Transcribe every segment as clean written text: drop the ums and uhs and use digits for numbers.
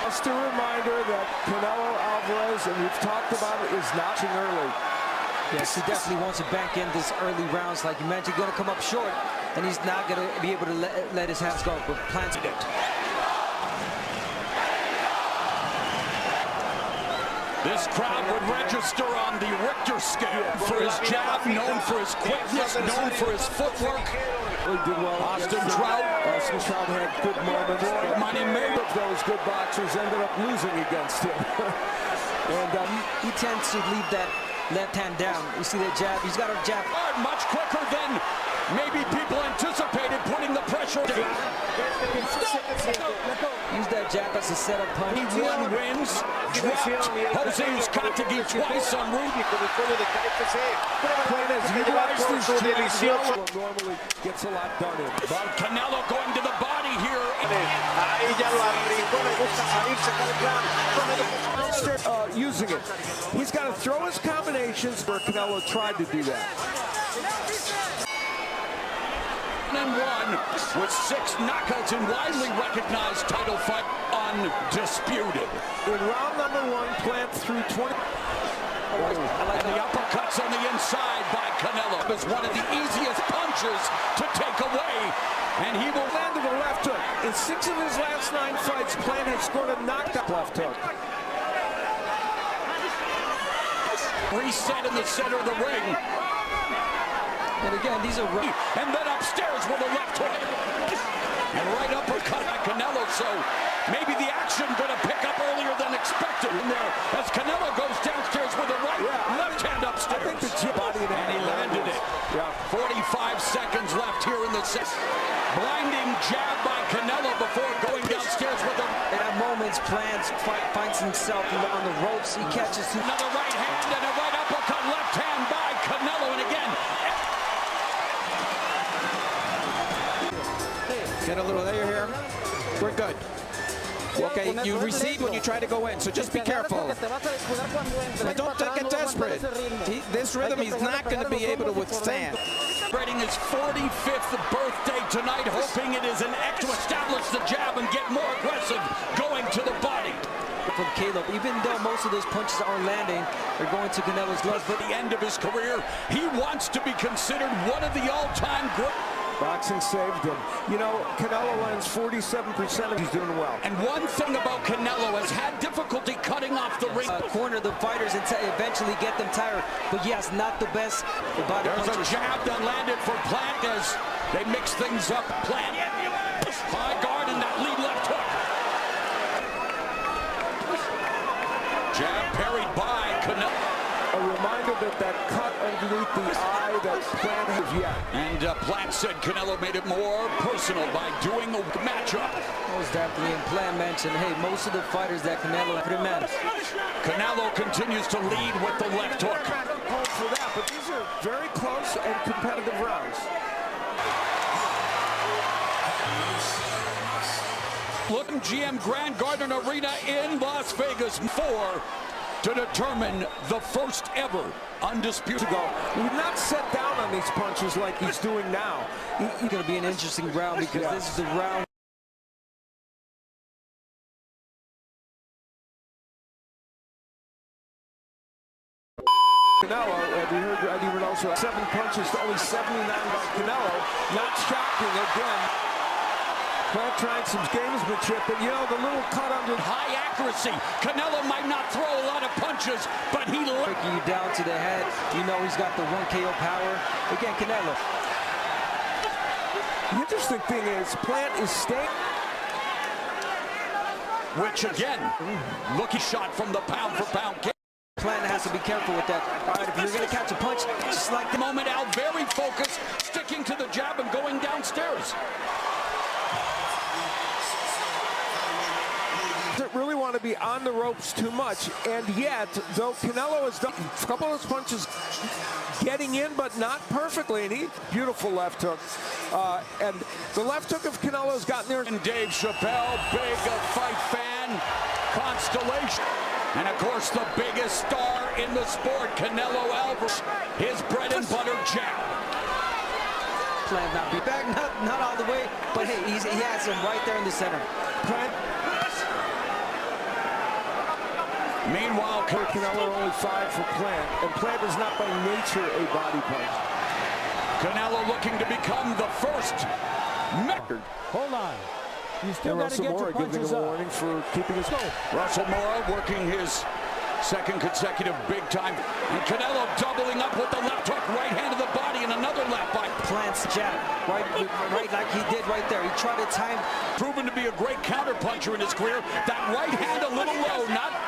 Just a reminder that Canelo Alvarez, and we've talked about it, is notching early. Yes, he definitely wants to bank in this early rounds. Like you mentioned, going to come up short, and he's not going to be able to let his hands go. But plans it. This crowd would register on the Richter scale for his jab, known for his quickness, known for his footwork. He did well. Austin Trout had good moments. Money made of those good boxers ended up losing against him. And he tends to leave that left hand down. You see that jab? He's got a jab. Much quicker than maybe people anticipated, putting the pressure down. Use that jab as a setup punch. He wins. Jose Uzcategui twice on route. Normally gets a lot done in. But Canelo going to the body here. Using it. He's got to throw his combinations where Canelo tried to do that. And one with 6 knockouts and widely recognized title fight, undisputed. In round number 1, Plant threw 20. And the uppercuts on the inside by Canelo is one of the easiest punches to take away. And he will land to the left hook. In 6 of his last 9 fights, Plant has scored a knockout left hook. Reset in the center of the ring. And again, these are right. And then upstairs with a left hook. And right uppercut by Canelo. So maybe the action going to pick up earlier than expected in there as Canelo goes downstairs with a right left hand upstairs. I think the body and he landed it. 45 seconds left here in the 6th. Blinding jab by Canelo before going downstairs with a... And at moments, Plant finds himself on the ropes. He catches another right hand and a right uppercut left hand by Canelo. And again... Get a little layer here. We're good. Okay, you recede when you try to go in, so just be careful. But don't get desperate. This rhythm he's not going to be able to withstand. Celebrating his 45th birthday tonight, hoping it is an X to establish the jab and get more aggressive, going to the body. From Caleb, even though most of those punches aren't landing, they're going to Canelo's gloves. But at the end of his career, he wants to be considered one of the all-time great. Boxing saved him. You know, Canelo lands 47% of he's doing well. And one thing about Canelo has had difficulty cutting off the ring. Corner the fighters and eventually get them tired. But yes, not the best. There's a jab that landed for Plant as they mix things up. Plant high guard and that lead left hook. Jab parried by Canelo. A reminder that cut underneath the eye that Plant has yet. And Plant said Canelo made it more personal by doing a matchup. Most definitely, and Plant mentioned, hey, most of the fighters that Canelo put him in. Canelo continues to lead with the left hook. For that, but these are very close and competitive rounds. Look, GM Grand Garden Arena in Las Vegas 4. To determine the first ever undisputed goal. We've not set down on these punches like he's doing now. It's going to be an interesting round because this is the round. Canelo, we heard Eddie Reynoso, 7 punches to only 79 by Canelo. Not shocking again. Plant trying some gamesmanship, but you know, the little cut under high accuracy. Canelo might not throw a lot of punches, but he breaking you down to the head. You know he's got the 1 KO power. Again, Canelo. The interesting thing is, Plant is staying. Which again, looking shot from the pound-for-pound kick. Plant has to be careful with that. All right, if you're going to catch a punch, just like the moment out, very focused, sticking to the jab and going downstairs. Doesn't really want to be on the ropes too much, and yet, though Canelo has done a couple of those punches getting in, but not perfectly, and he beautiful left hook. And the left hook of Canelo's gotten there. And Dave Chappelle, big fight fan, constellation. And of course, the biggest star in the sport, Canelo Alvarez, his bread and butter jab. Plant not be back, not all the way, but hey, he has him right there in the center. Plant Meanwhile, Canelo only 5 for Plant, and Plant is not by nature a body punch. Canelo looking to become the first. Hold on. You still got to get your giving punches him a up. warning for keeping his goal. Russell Mora working his second consecutive big time. And Canelo doubling up with the left hook, right hand of the body, and another left by Plant's jab, right like he did right there. He tried to time. Proven to be a great counterpuncher in his career. That right hand a little low, not.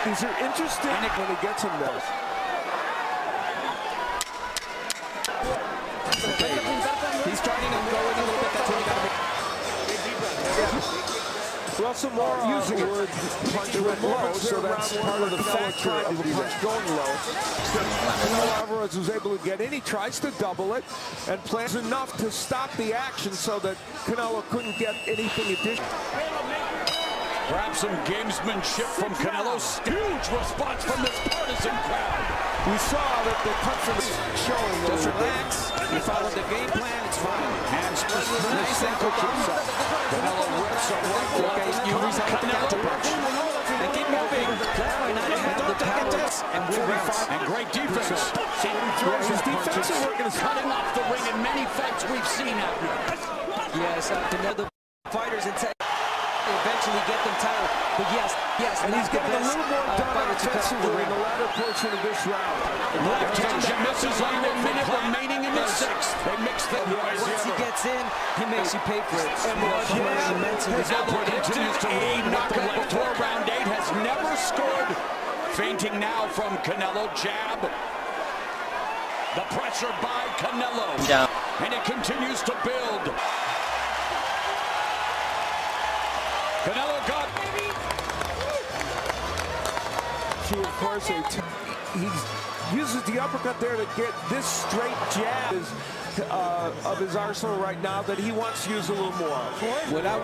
These are interesting when he gets him there. Okay. He's starting to go in a little bit. That's when you got to make. Russell Mora using it would punch with low, so that's part of the factor of the punch going low. Canelo Alvarez was able to get in. He tries to double it, and plans enough to stop the action so that Canelo couldn't get anything additional. Perhaps some gamesmanship from Canelo. Huge response from this partisan crowd. We saw that the confidence showing. Just relax. You follow the game plan. It's fine. Hands Nice and quick himself. Canelo rips a right. Okay, you reset the counter punch. And keep moving. And don't take a test. And will be fine. And great defense. See, His defensive work is cutting off the ring in many fights we've seen out here. Yes, Canelo fighters and eventually get them tired. But yes, and he's getting a little more done offensively in the latter portion of this round. Left hand that misses under a minute remaining in the sixth. They mix them. once he gets in, he makes you pay for it. Canelo continues to lead knockout before round 8. Has never scored. Feinting now from Canelo. Jab. The pressure by Canelo. And it continues to build. Canelo got. She, of course, he uses the uppercut there to get this straight jab of his arsenal right now that he wants to use a little more. Without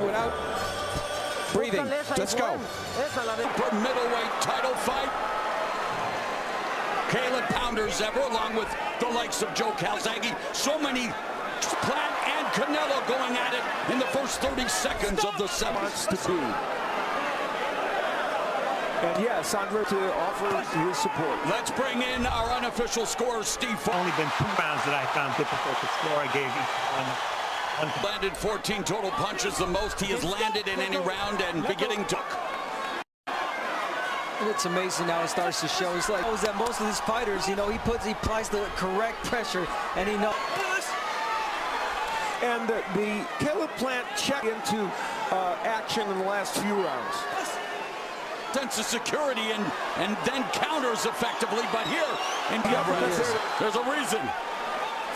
breathing. Let's go. For middleweight title fight. Caleb Pounders ever, along with the likes of Joe Calzaghe. So many. Plant and Canelo going at it in the first 30 seconds of the seventh. And yes, Andre to offer his support. Let's bring in our unofficial scorer, Steve. Only been 2 rounds that I found difficult to score. I gave each one. Landed 14 total punches, the most he has landed in any round, and beginning to. It's amazing how it starts to show. It's like that most of these fighters, you know, he applies the correct pressure, and he knows. And the Caleb Plant check into action in the last few rounds. Sense of security and then counters effectively, but here in there's a reason.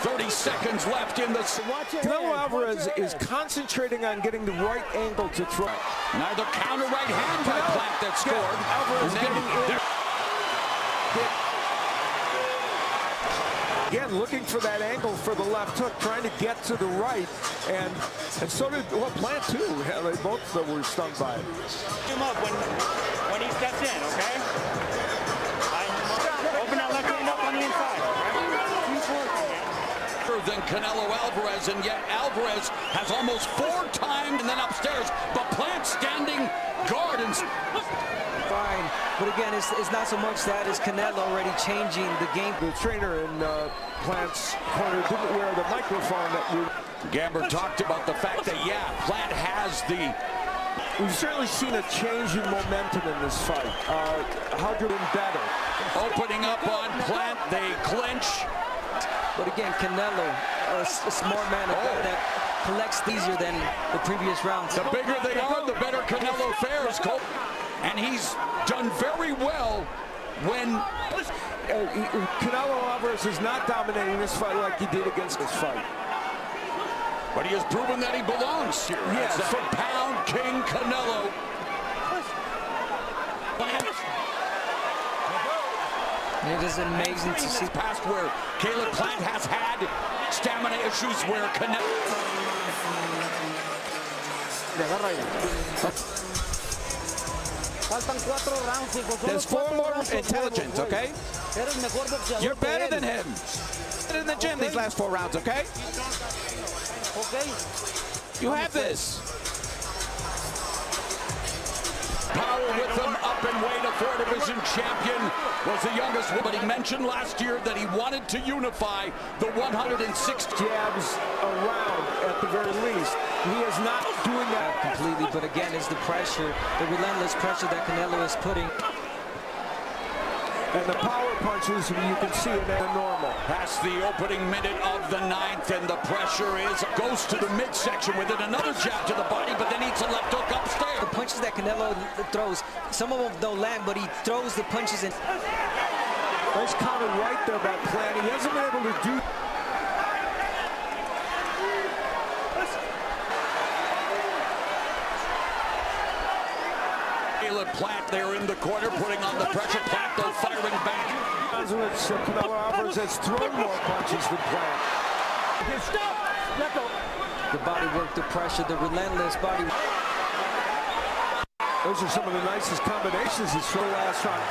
30 seconds left in the. Canelo Alvarez is concentrating on getting the right angle to throw. Neither counter right hand by Plant that scored. Alvarez getting in. Again, looking for that angle for the left hook, trying to get to the right, and so did Plant too. They both were stung by it. Him up when he steps in, okay? Open that left hand up on the inside. Than Canelo Alvarez, and yet Alvarez has almost 4 times and then upstairs, but Plant standing guard and. Fine, but again, it's not so much that as Canelo already changing the game. The trainer in Plant's corner didn't wear the microphone that we. Gamber talked about the fact that, yeah, Plant has the. We've certainly seen a change in momentum in this fight. How good and better. Opening up on Plant, they clinch. But again, Canelo, a smart man, a guy that collects easier than the previous rounds. The bigger they are, the better Canelo fares, Cole. And he's done very well when. Canelo Alvarez is not dominating this fight like he did against this fight. But he has proven that he belongs here. Yes. For pound king Canelo. It is amazing to see. Past where Caleb Plant has had stamina issues where Canelo. There's 4 more intelligence, okay? You're better than him. it in the gym these last 4 rounds, okay? Okay. You have this. Power with him, up and weight, a 4-division champion, was the youngest one. But he mentioned last year that he wanted to unify the 106 jabs around at the very least. He is not doing that completely, but again, it's the pressure, the relentless pressure that Canelo is putting. And the power punches, you can see it at normal. Past the opening minute of the 9th, and the pressure goes to the midsection with it. Another jab to the body, but then eats a left hook upstairs. The punches that Canelo throws, some of them don't land, but he throws the punches in. Nice counter right there by Plant. He hasn't been able to do. Plant there in the corner, putting on the pressure. Plant, though, firing back. Canelo Alvarez has thrown more punches than Plant. Stop! Let go. The body work, the pressure, the relentless body. Those are some of the nicest combinations he's thrown last round.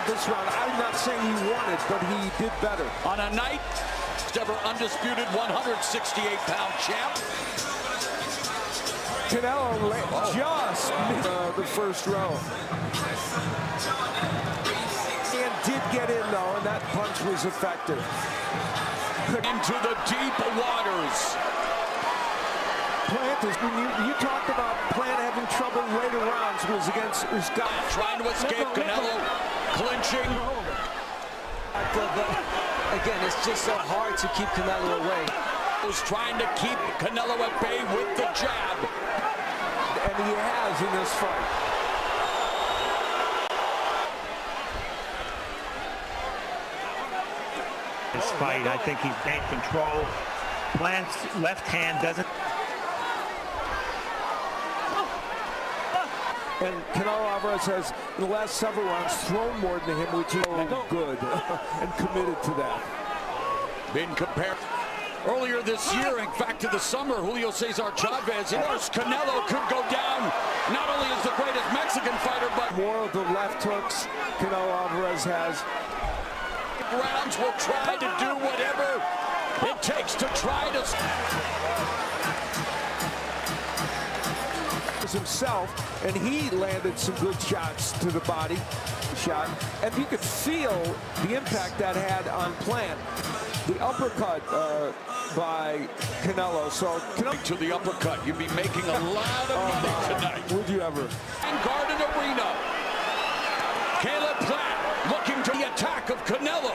This round, I'm not saying he won it, but he did better. On a night, ever undisputed 168-pound champ. Canelo just missed the first row. And did get in, though, and that punch was effective. Into the deep waters. Plant is, when you talked about Plant having trouble later rounds, was against Usman. Trying to escape Canelo, clinching. But again, it's just so hard to keep Canelo away. Was trying to keep Canelo at bay with the jab. And he has in this fight. This fight, I think he's gained control. Plant's left hand doesn't. And Canelo Alvarez has, in the last several rounds, thrown more than him, which is good, and committed to that. Been compared earlier this year, in fact, to the summer, Julio Cesar Chavez. Of course, Canelo could go down not only as the greatest Mexican fighter, but more of the left hooks Canelo Alvarez has. Rounds will try to do whatever it takes to try to himself, and he landed some good shots to the body shot, and you could feel the impact that had on Plant. The uppercut by Canelo. So to the uppercut, you'd be making a lot of money tonight. Would you ever? And Garden Arena. Caleb Plant looking to the attack of Canelo.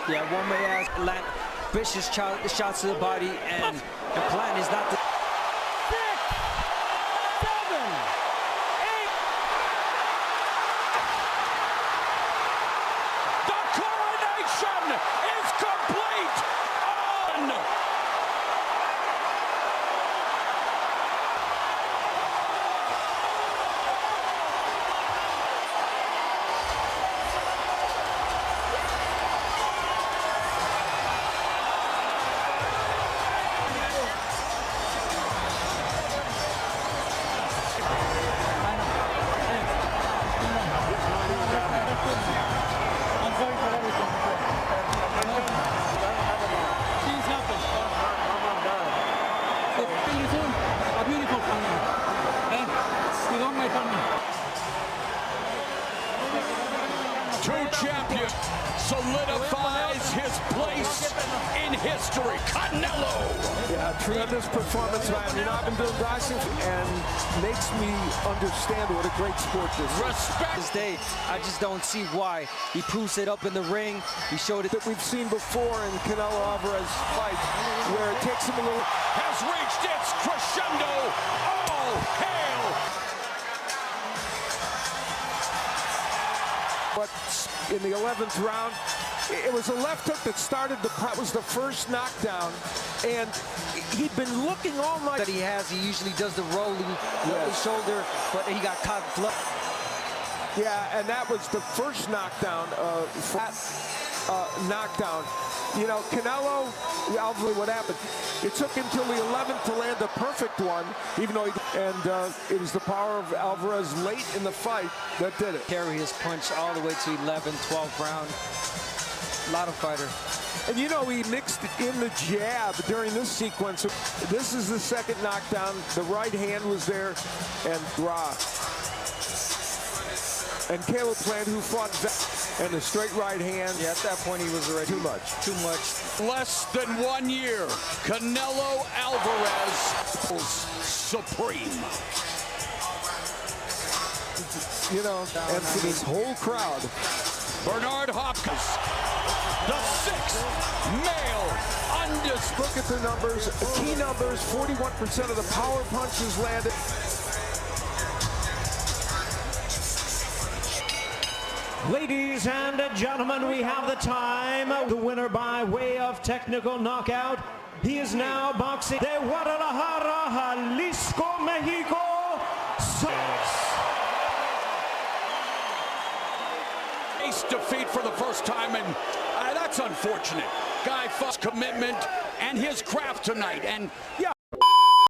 Yeah, one may ask, land vicious shots to the body, and Plant is not the... 6, 7, 8. The coronation is complete on I'm sorry for everything. Things happen. It's pretty soon a beautiful family. And you know my family. two champions, solidifies his place in history. Canelo. Yeah, tremendous performance by him. You know, I've been doing boxing and makes me understand what a great sport this is. Respect. This day, I just don't see why. He proves it up in the ring. He showed it. That we've seen before in Canelo Alvarez fights, where it takes him a little. Has reached its crescendo. All hail. But in the 11th round, it was a left hook that started that was the first knockdown, and he'd been looking all night. That he has, he usually does the rolling shoulder, but he got caught. Yeah, and that was the first knockdown, knockdown. You know, Canelo, obviously what happened, it took him till the 11th to land the perfect one, even though it was the power of Alvarez late in the fight that did it. Carry his punch all the way to 11th, 12th round. A lot of fighter. And you know, he mixed in the jab during this sequence. This is the second knockdown. The right hand was there, and Caleb Plant, who fought and the straight right hand. Yeah, at that point he was already too much. Less than 1 year, Canelo Alvarez is supreme. You know, and for this whole crowd. Bernard Hopkins, the 6th male undisputed. Look at the numbers, key numbers, 41% of the power punches landed. Ladies and gentlemen, we have the time. The winner by way of technical knockout. He is now boxing de Guadalajara, Jalisco, Mexico. Ace defeat for the first time, and that's unfortunate. Guy fought commitment and his craft tonight, and yeah.